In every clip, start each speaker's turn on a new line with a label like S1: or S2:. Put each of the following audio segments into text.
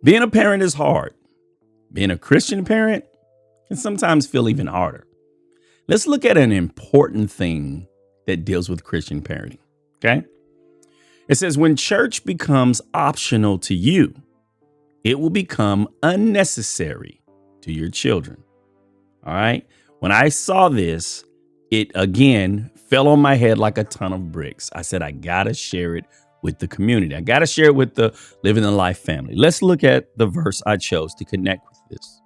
S1: Being a parent is hard. Being a Christian parent can sometimes feel even harder. Let's look at an important thing that deals with Christian parenting. Okay. It says when church becomes optional to you, it will become unnecessary to your children. All right. When I saw this, it again fell on my head like a ton of bricks. I said, I got to share it with the community. I got to share it with the Living the Life family. Let's look at the verse I chose to connect with this.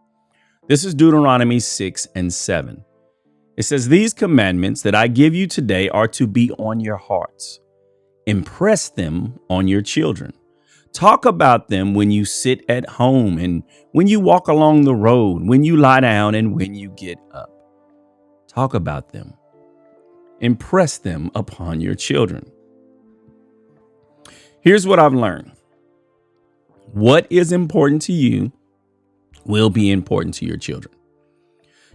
S1: This is Deuteronomy 6:7. It says, these commandments that I give you today are to be on your hearts. Impress them on your children. Talk about them when you sit at home and when you walk along the road, when you lie down and when you get up. Talk about them. Impress them upon your children. Here's what I've learned. What is important to you will be important to your children.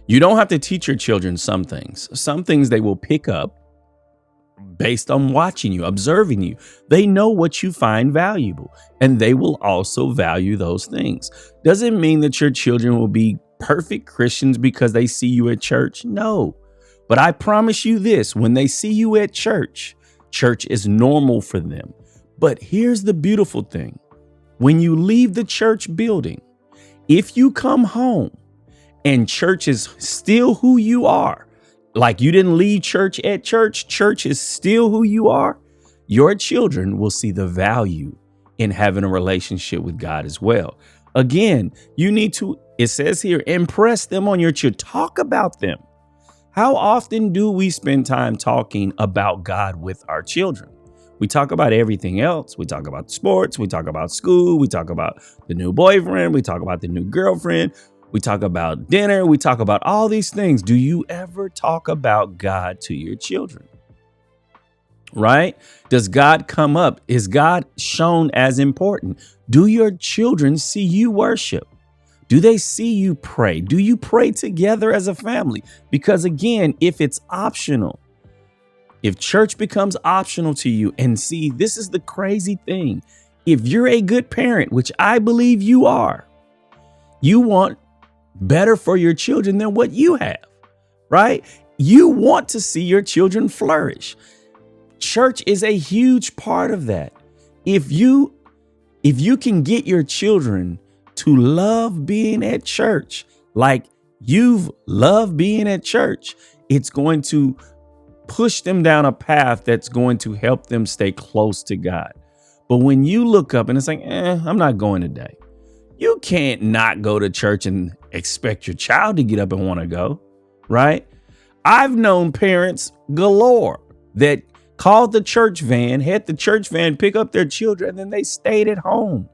S1: You don't have to teach your children some things. Some things they will pick up based on watching you, observing you. They know what you find valuable, and they will also value those things. Doesn't mean that your children will be perfect Christians because they see you at church. No, but I promise you this, when they see you at church, church is normal for them. But here's the beautiful thing. When you leave the church building, if you come home and church is still who you are, like you didn't leave church at church, church is still who you are, your children will see the value in having a relationship with God as well. Again, you need to, it says here, impress them on your children. Talk about them. How often do we spend time talking about God with our children? We talk about everything else. We talk about sports. We talk about school. We talk about the new boyfriend. We talk about the new girlfriend. We talk about dinner. We talk about all these things. Do you ever talk about God to your children? Right? Does God come up? Is God shown as important? Do your children see you worship? Do they see you pray? Do you pray together as a family? Because again, if it's optional, if church becomes optional to you, and see, this is the crazy thing. If you're a good parent, which I believe you are, you want better for your children than what you have, right? You want to see your children flourish. Church is a huge part of that. If you can get your children to love being at church, like you've loved being at church, it's going to push them down a path that's going to help them stay close to God. But when you look up and it's like, I'm not going today. You can't not go to church and expect your child to get up and want to go, right? I've known parents galore that called the church van, had the church van pick up their children, and then they stayed at home,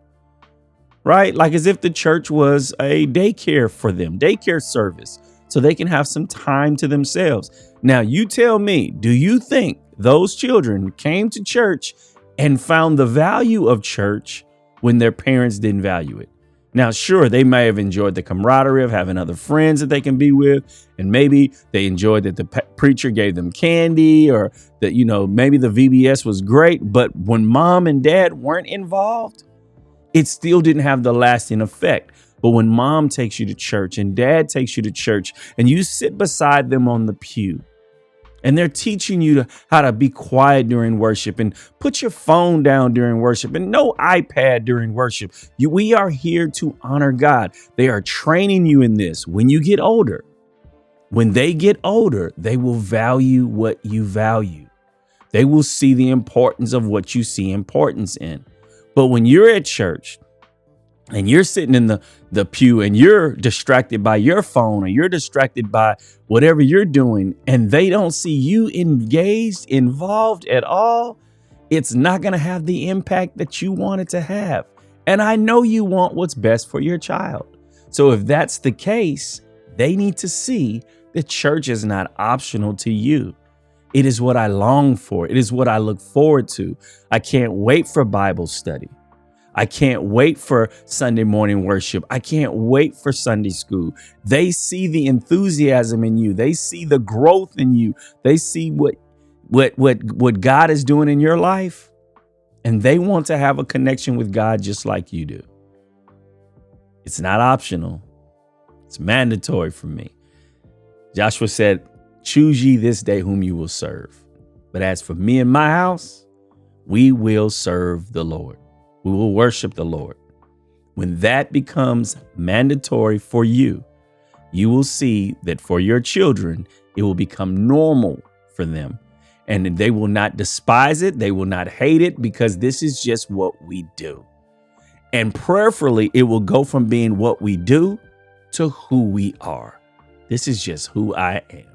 S1: right? Like as if the church was a daycare for them, daycare service, so they can have some time to themselves. Now, you tell me, do you think those children came to church and found the value of church when their parents didn't value it? Now, sure, they may have enjoyed the camaraderie of having other friends that they can be with. And maybe they enjoyed that the preacher gave them candy, or that, maybe the VBS was great. But when mom and dad weren't involved, it still didn't have the lasting effect. But when mom takes you to church and dad takes you to church and you sit beside them on the pew and they're teaching you how to be quiet during worship and put your phone down during worship and no iPad during worship. We are here to honor God. They are training you in this. When you get older, when they get older, they will value what you value. They will see the importance of what you see importance in. But when you're at church, and you're sitting in the pew and you're distracted by your phone, or you're distracted by whatever you're doing, and they don't see you engaged, involved at all, it's not going to have the impact that you want it to have. And I know you want what's best for your child. So if that's the case, they need to see that church is not optional to you. It is what I long for. It is what I look forward to. I can't wait for Bible study. I can't wait for Sunday morning worship. I can't wait for Sunday school. They see the enthusiasm in you. They see the growth in you. They see what God is doing in your life. And they want to have a connection with God just like you do. It's not optional. It's mandatory for me. Joshua said, choose ye this day whom you will serve. But as for me and my house, we will serve the Lord. We will worship the Lord. When that becomes mandatory for you, you will see that for your children, it will become normal for them. And they will not despise it. They will not hate it, because this is just what we do. And prayerfully, it will go from being what we do to who we are. This is just who I am.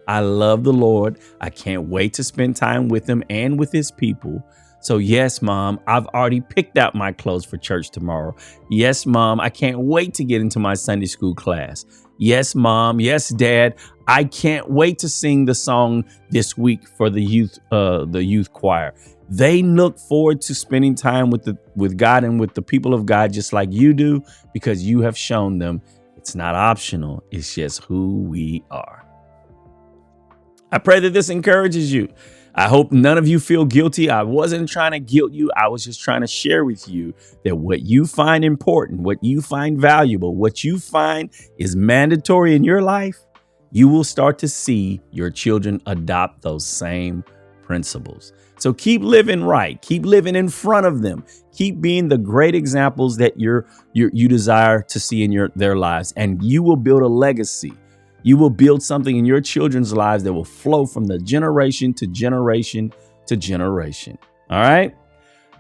S1: I love the Lord. I can't wait to spend time with him and with his people. So yes, Mom, I've already picked out my clothes for church tomorrow. Yes, Mom, I can't wait to get into my Sunday school class. Yes, Mom. Yes, Dad. I can't wait to sing the song this week for the youth choir. They look forward to spending time with God and with the people of God, just like you do, because you have shown them it's not optional. It's just who we are. I pray that this encourages you. I hope none of you feel guilty. I wasn't trying to guilt you. I was just trying to share with you that what you find important, what you find valuable, what you find is mandatory in your life, you will start to see your children adopt those same principles. So keep living right. Keep living in front of them. Keep being the great examples that you desire to see in their lives, and you will build a legacy. You will build something in your children's lives that will flow from the generation to generation to generation. All right.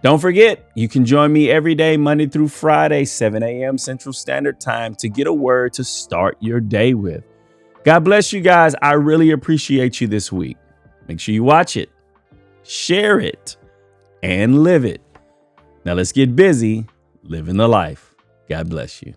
S1: Don't forget, you can join me every day, Monday through Friday, 7 a.m. Central Standard Time, to get a word to start your day with. God bless you guys. I really appreciate you this week. Make sure you watch it, share it, and live it. Now let's get busy living the life. God bless you.